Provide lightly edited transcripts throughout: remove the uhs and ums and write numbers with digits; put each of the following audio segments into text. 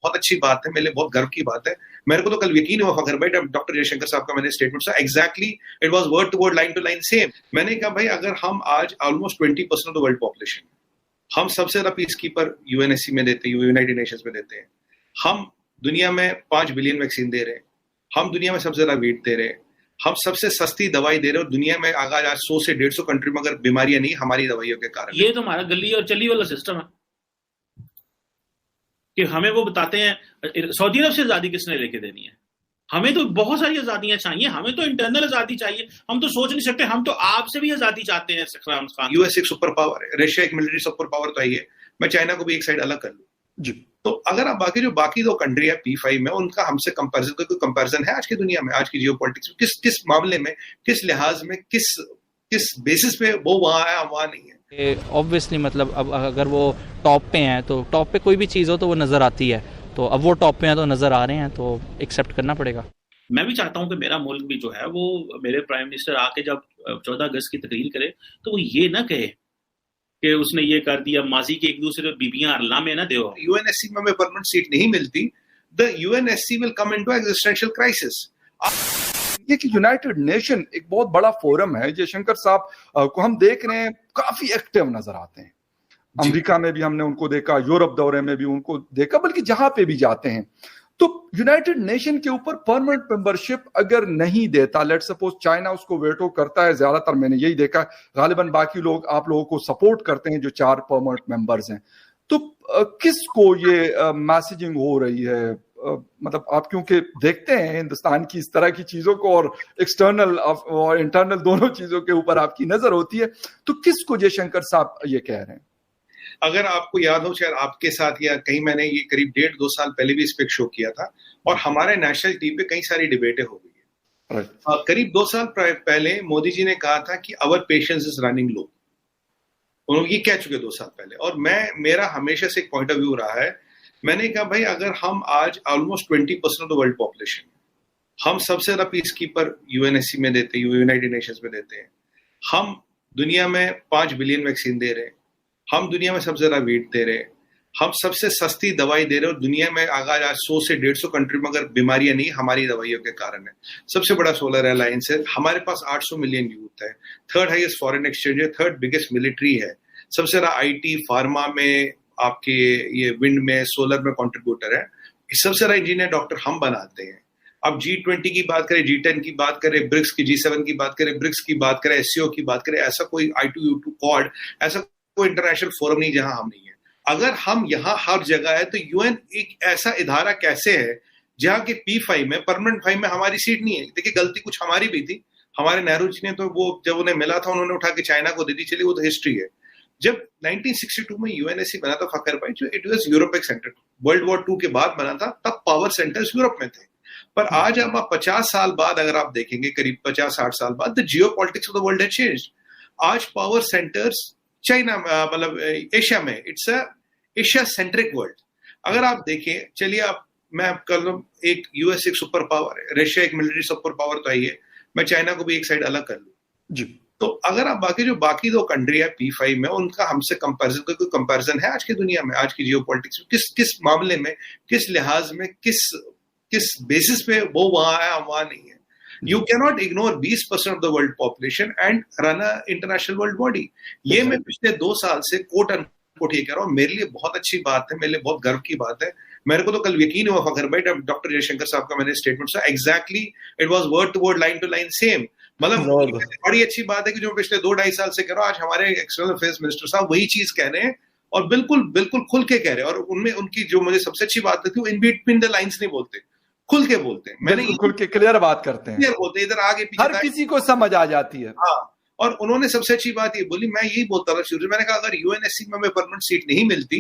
बहुत अच्छी बात है, मेरे लिए बहुत गर्व की बात है। मेरे को तो कल यकीन हुआ फखर भाई, डॉक्टर जयशंकर साहब का मैंने स्टेटमेंट सुना, exactly it was word to word, line to line same. मैंने कहा भाई अगर हम आज almost 20% of the world population, हम सबसे ज्यादा पीस कीपर यूएनएससी में देते हैं, यूनाइटेड नेशंस में देते हैं, हम दुनिया में 5 बिलियन वैक्सीन दे रहे हैं, हम दुनिया में सबसे ज्यादा वेट दे रहे हैं, हम सबसे सस्ती दवाई दे रहे हैं, और दुनिया में आज 100 से 150 कंट्री में अगर बीमारियां नहीं हमारी दवाइयों के कारण। ये तो हमारा गली और चली वाला सिस्टम है कि हमें वो बताते हैं सऊदी अरब से आजादी किसने लेके देनी है। हमें तो बहुत सारी आजादियां चाहिए, हमें तो इंटरनल आजादी चाहिए। हम तो सोच नहीं सकते, हम तो आपसे भी आजादी चाहते हैं। यूएस एक सुपर पावर है, रशिया एक मिलिट्री सुपर पावर तो है, मैं चाइना को भी एक साइड अलग कर लूं जी। तो अगर आप बाकी दो कंट्री है P5 में, उनका हमसे कंपैरिजन, कोई कंपैरिजन है आज की दुनिया में, आज की जियोपॉलिटिक्स में, किस मामले में, किस लिहाज में, किस बेसिस पे वो वहां है, हम वहां नहीं है। ऑब्वियसली मतलब अब अगर वो टॉप पे हैं तो टॉप पे कोई भी चीज़ हो तो वो नज़र आती है, तो अब वो टॉप पे हैं तो नज़र आ रहे हैं, तो एक्सेप्ट करना पड़ेगा। मैं भी चाहता हूं कि मेरा मुल्क भी जो है वो, मेरे प्राइम मिनिस्टर आके जब 14 अगस्त की तकरीर करे तो वो ये ना कहे कि उसने ये कर दिया, माजी के एक दूसरे बीबियां अल्लाह में ना दो। यूएनएससी में परमानेंट सीट नहीं मिलती, the UNSC will come into existential crisis. ये कि यूनाइटेड नेशन एक बहुत बड़ा फोरम है, जयशंकर साहब को हम देख रहे हैं काफी एक्टिव नजर आते हैं। अमेरिका में भी हमने उनको देखा, यूरोप दौरे में भी उनको देखा, बल्कि जहां पे भी जाते हैं तो यूनाइटेड नेशन के ऊपर परमानेंट मेंबरशिप अगर नहीं देता, लेट सपोज चाइना उसको वेटो करता है, ज्यादातर मैंने यही देखा, गालिबन बाकी लोग आप लोगों को सपोर्ट करते हैं जो 4 परमानेंट मेंबर्स हैं, तो किसको ये मैसेजिंग हो रही है? मतलब आप क्योंकि देखते हैं हिंदुस्तान की इस तरह की चीजों को, और एक्सटर्नल और इंटरनल दोनों चीजों के ऊपर आपकी नजर होती है, तो किसको जयशंकर साहब ये कह रहे हैं? अगर आपको याद हो, शायद आपके साथ या कहीं मैंने ये करीब 1.5-2 साल पहले भी इस पे शो किया था, और हमारे नेशनल टीवी पे कई सारी डिबेटें हो गई है। करीब 2 साल पहले मोदी जी ने कहा था कि अवर पेशेंस इज रनिंग लो, उन्होंने ये कह चुके 2 साल पहले, और मेरा हमेशा से एक पॉइंट ऑफ व्यू रहा है, मैंने कहा भाई अगर हम आज almost 20% of the world population, हम सबसे ज्यादा पीस कीपर यूएनएससी में देते हैं, यूनाइटेड नेशंस में देते हैं, हम दुनिया में 5 बिलियन वैक्सीन दे रहे हैं, हम दुनिया में सबसे ज्यादा वेट दे रहे हैं, हम सबसे सस्ती दवाई दे रहे हैं, और दुनिया में आज 100 से 150 कंट्री में अगर बीमारियां नहीं हमारी दवाइयों के कारण है। सबसे बड़ा सोलर अलायंस है, हमारे पास 800 मिलियन यूथ है, 3rd हाईएस्ट फॉरेन एक्सचेंज है, 3rd बिगेस्ट मिलिट्री है, सबसे ज्यादा आईटी फार्मा में, आपके ये विंड में, सोलर में कंट्रीब्यूटर है, सबसे ज्यादा इंजीनियर डॉक्टर हम बनाते हैं। अब G20 की बात करें, G10 की बात करें, ब्रिक्स की, G7 की बात करें, ब्रिक्स की बात करें, SCO की बात करें, ऐसा कोई I2U2 क्वाड, ऐसा कोई इंटरनेशनल फोरम नहीं जहां हम नहीं है। अगर हम यहाँ हर जगह है तो यूएन एक ऐसा इदारा कैसे है जहां के P5 में, परमानेंट 5 में हमारी सीट नहीं है? देखिए गलती कुछ हमारी भी थी, हमारे नेहरू जी ने तो वो जब उन्हें मिला था उन्होंने उठा के चाइना को दे दी, चलिए वो तो हिस्ट्री है। जब 1962 में यूएनएससी बना था फखर भाई, जो it was European centre, world war 2 के बाद बना था, तब पावर सेंटर्स यूरोप में थे। पर आज हम 50 साल बाद अगर आप देखेंगे, करीब 50-60 साल बाद, the Jio politics of the world has changed. आज पावर सेंटर्स चाइना, मतलब एशिया में, it's a Asia centric world. अगर आप देखें, चलिए आप, मैं कर लूं, एक यूएस एक सुपर पावर है, रशिया एक मिलिट्री सुपर पावर तो है, मैं चाइना को भी एक साइड अलग कर लूं जी। तो अगर आप बाकी दो कंट्री है P5 में, उनका हमसे कंपैरिजन, कोई कंपैरिजन है आज की दुनिया में, आज की जियोपॉलिटिक्स में, किस मामले में, किस लिहाज में, किस बेसिस पे वो वहां है, हम वहां नहीं है। You cannot ignore 20% of the world population and run a international world body. ये मैं पिछले 2 साल से कोट अनकोट ये कह रहा हूँ, मेरे लिए बहुत अच्छी बात है, मेरे लिए बहुत गर्व की बात है। मेरे को तो कल यकीन हुआ फखर भाई, डॉक्टर जयशंकर साहब का मैंने स्टेटमेंट सुना, exactly it was word to word, line to line same. मतलब बड़ी अच्छी बात है कि जो पिछले 2-2.5 साल से कह रहा हूँ, आज हमारे एक्सटर्नल अफेयर्स मिनिस्टर साहब वही चीज कह रहे हैं, और बिल्कुल खुल के कह रहे हैं। और उनमें उनकी जो मुझे सबसे अच्छी बात लगती है, वो इन बिटवीन द लाइंस नहीं बोलते, खुल के बोलते हैं। मैंने खुल के क्लियर बात करते हैं, क्लियर बोलते हैं, इधर आगे पीछे हर किसी को समझ आ जाती है। हाँ, और उन्होंने सबसे अच्छी बात ये बोली, मैं यही बोलता था शुरू, मैंने कहा अगर यूएनएससी में हमें परमानेंट सीट नहीं मिलती,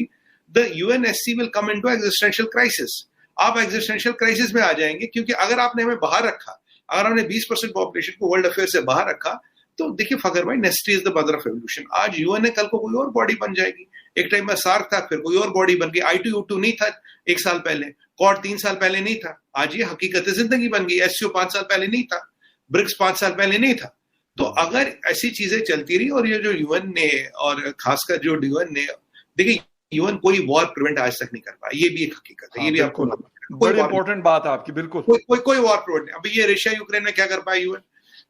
the UNSC will come into existential crisis. आप एग्जिस्टेंशियल क्राइसिस में आ जाएंगे, क्योंकि अगर आपने हमें बाहर रखा, अगर हमने 20% पॉपुलेशन को वर्ल्ड अफेयर से बाहर रखा, तो देखिए फखर भाई, necessity is the mother of evolution. आज यूएन है, कल को कोई और बॉडी बन जाएगी। एक टाइम में सार्क था, फिर कोई और बॉडी बन गई, I2U2 नहीं था 1 साल पहले, क्वाड 3 साल पहले नहीं था, आज ये हकीकत जिंदगी बन गई। SCO 5 साल पहले नहीं था, ब्रिक्स 5 साल पहले नहीं था। तो अगर ऐसी चीजें चलती रही, और ये जो यूएन ने, और खासकर जो यूएन ने, देखिए यूएन कोई वॉर प्रिवेंट आज तक नहीं कर पाया, ये भी एक हकीकत है। ये भी आपको बड़ी इंपॉर्टेंट बात है आपकी, बिल्कुल कोई वॉर प्रिवेंट नहीं। अभी ये रशिया यूक्रेन में क्या कर पाया यूएन?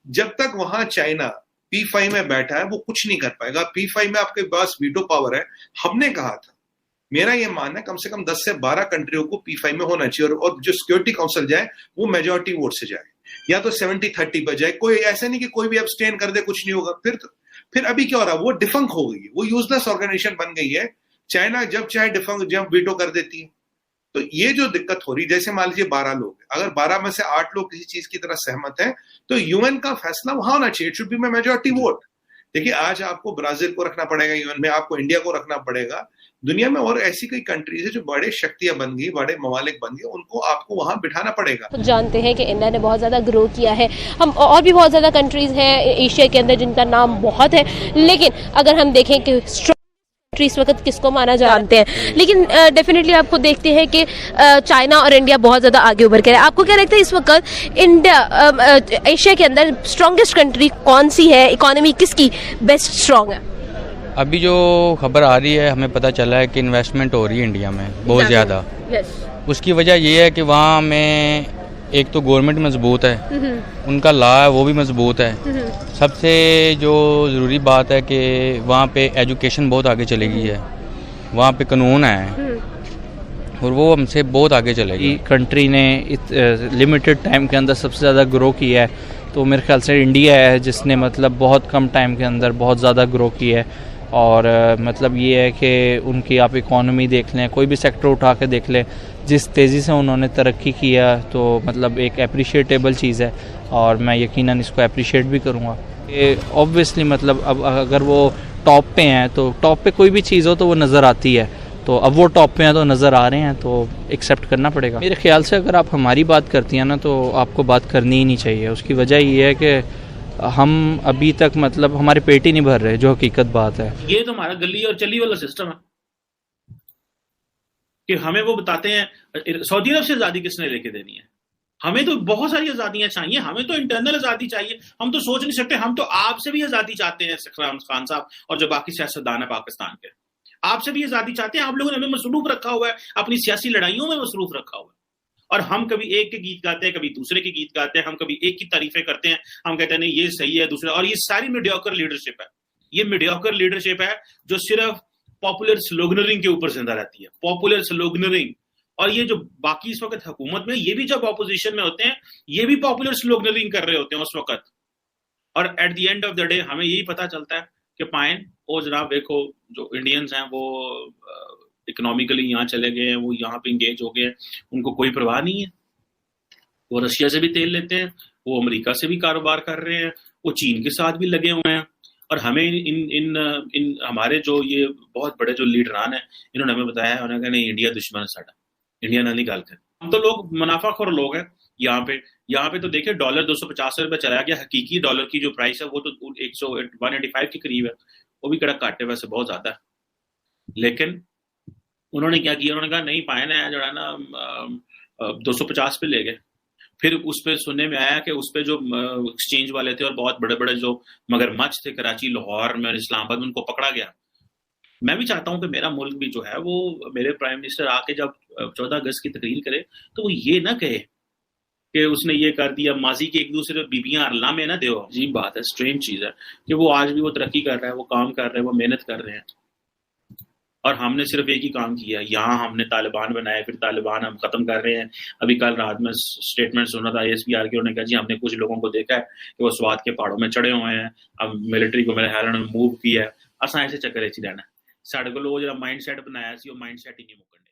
जब तक वहां चाइना P5 में बैठा है वो कुछ नहीं कर पाएगा। P5 में आपके पास वीटो पावर है। हमने कहा था, मेरा ये मानना है कम से कम 10 से 12 कंट्रियों को P5 में होना चाहिए, और जो सिक्योरिटी काउंसिल जाए वो मेजोरिटी वोट से जाए, या तो 70-30 पर जाए। कोई ऐसा नहीं कि कोई भी अब्सटेन कर दे, कुछ नहीं होगा। फिर अभी क्या हो रहा है, वो डिफंक हो गई है, वो यूजलेस ऑर्गेनाइजेशन बन गई है। चाइना जब चाहे डिफंक, जब वीटो कर देती है। तो ये जो दिक्कत हो रही, जैसे मान लीजिए 12 लोग, अगर 12 में से 8 लोग किसी चीज की तरह सहमत हैं, तो यूएन का फैसला वहां होना चाहिए। It should be majority vote. देखिए, आज आपको ब्राजील को रखना पड़ेगा यूएन में, आपको इंडिया को रखना पड़ेगा। दुनिया में और ऐसी कई कंट्रीज है जो बड़े शक्तियां बन गई, बड़े ममालिक बन गए, उनको आपको वहां बिठाना पड़ेगा। तो जानते हैं कि इंडिया ने बहुत ज्यादा ग्रो किया है, हम और भी बहुत ज्यादा कंट्रीज हैं एशिया के अंदर जिनका नाम बहुत है, लेकिन अगर हम देखें कि इस वक्त किसको माना जानते हैं, लेकिन डेफिनेटली आपको देखते हैं कि चाइना और इंडिया बहुत ज्यादा आगे उभर कर है। आपको क्या लगता है इस वक्त इंडिया एशिया के अंदर स्ट्रॉन्गेस्ट कंट्री कौन सी है? इकोनॉमी किसकी बेस्ट स्ट्रॉन्ग है? अभी जो खबर आ रही है, हमें पता चला है कि इन्वेस्टमेंट हो रही है इंडिया में बहुत ज़्यादा। उसकी वजह ये है कि वहाँ में एक तो गवर्नमेंट मजबूत है, उनका लॉ है वो भी मजबूत है। सबसे जो ज़रूरी बात है कि वहाँ पे एजुकेशन बहुत आगे चली गई है, वहाँ पे कानून है और वो हमसे बहुत आगे चलेगी। कंट्री ने लिमिटेड टाइम के अंदर सबसे ज़्यादा ग्रो किया है, तो मेरे ख्याल से इंडिया है जिसने मतलब बहुत कम टाइम के अंदर बहुत ज़्यादा ग्रो किया है। और मतलब ये है कि उनकी आप इकॉनमी देख लें, कोई भी सेक्टर उठा के देख लें, जिस तेज़ी से उन्होंने तरक्की किया, तो मतलब एक अप्रिशिएटेबल चीज़ है और मैं यकीनन इसको अप्रिशिएट भी करूँगा। ऑब्वियसली मतलब अब अगर वो टॉप पे हैं तो टॉप पे कोई भी चीज़ हो तो वो नज़र आती है, तो अब वो टॉप पे हैं तो नज़र आ रहे हैं, तो एक्सेप्ट करना पड़ेगा। मेरे ख्याल से अगर आप हमारी बात करती हैं ना तो आपको बात करनी ही नहीं चाहिए। उसकी वजह ये है कि हम अभी तक मतलब हमारे पेट ही नहीं भर रहे, जो हकीकत बात है। ये तो हमारा गली और चली वाला सिस्टम है कि हमें वो बताते हैं सऊदी अरब से आज़ादी किसने लेके देनी है। हमें तो बहुत सारी आज़ादियां चाहिए, हमें तो इंटरनल आज़ादी चाहिए। हम तो सोच नहीं सकते, हम तो आपसे भी आज़ादी चाहते हैं इमरान खान साहब और जो बाकी सियासतदान है पाकिस्तान के, आपसे भी आज़ादी चाहते हैं। आप लोगों ने हमें मसरूफ रखा हुआ है, अपनी सियासी लड़ाइयों में मसरूफ रखा हुआ है, और हम कभी एक के गीत गाते हैं, कभी दूसरे के गीत गाते हैं, हम कभी एक की तारीफें करते हैं, हम कहते हैं नहीं ये सही है दूसरा। और ये सारी मीडियोकर लीडरशिप है, ये मीडियोकर लीडरशिप है जो सिर्फ पॉपुलर स्लोगनरिंग के ऊपर जिंदा रहती है, पॉपुलर स्लोगनरिंग। और ये जो बाकी इस वक्त हुकूमत में, ये भी जब ऑपोजिशन में होते हैं, ये भी पॉपुलर स्लोगनरिंग कर रहे होते हैं उस वक्त। और at the end of the day हमें यही पता चलता है कि पाइन ओ जनाब देखो, जो इंडियंस हैं वो इकोनॉमिकली यहाँ चले गए हैं, वो यहाँ पे इंगेज हो गए हैं, उनको कोई परवाह नहीं है। वो रशिया से भी तेल लेते हैं, वो अमेरिका से भी कारोबार कर रहे हैं, वो चीन के साथ भी लगे हुए हैं। और हमें इन हमारे जो ये बहुत बड़े जो लीडरान हैं, इन्होंने हमें बताया है, उन्होंने कहा नहीं इंडिया दुश्मन है साडा, इंडिया ना नहीं गल कर। हम तो लोग मुनाफाखोर लोग हैं यहाँ पे तो देखिए डॉलर 250 रुपये चला गया। हकीकी डॉलर की जो प्राइस है वो तो 185 के करीब है, वो भी कड़ा घट है, वैसे बहुत ज्यादा है। लेकिन उन्होंने क्या किया, उन्होंने कहा नहीं पायन है जो है ना 250 पे ले गए। फिर उस पर सुनने में आया कि उस पर जो एक्सचेंज वाले थे और बहुत बड़े बड़े जो मगरमच्छ थे कराची, लाहौर में और इस्लामाबाद में, उनको पकड़ा गया। मैं भी चाहता हूं कि मेरा मुल्क भी जो है वो, मेरे प्राइम मिनिस्टर आके जब 14 अगस्त की तकरीर करे तो वो ये ना कहे कि उसने ये कर दिया, माजी के एक दूसरे बीबियां अल्लाह में ना दो। अजीब बात है, स्ट्रेंज चीज है कि वो आज भी वो तरक्की कर रहा है, वो काम कर रहे हैं, वो मेहनत कर रहे हैं, और हमने सिर्फ एक ही काम किया। यहाँ हमने तालिबान बनाए, फिर तालिबान हम खत्म कर रहे हैं। अभी कल रात में स्टेटमेंट सुना था ISPR के, उन्होंने कहा जी हमने कुछ लोगों को देखा है कि वो स्वात के पहाड़ों में चढ़े हुए हैं, अब मिलिट्री को मेरे ख्याल में मूव किया है। असा ऐसे चक्कर रहना साढ़े को जो माइंड सैट बनाया सी, वो माइंड सैट ही नहीं मुकन।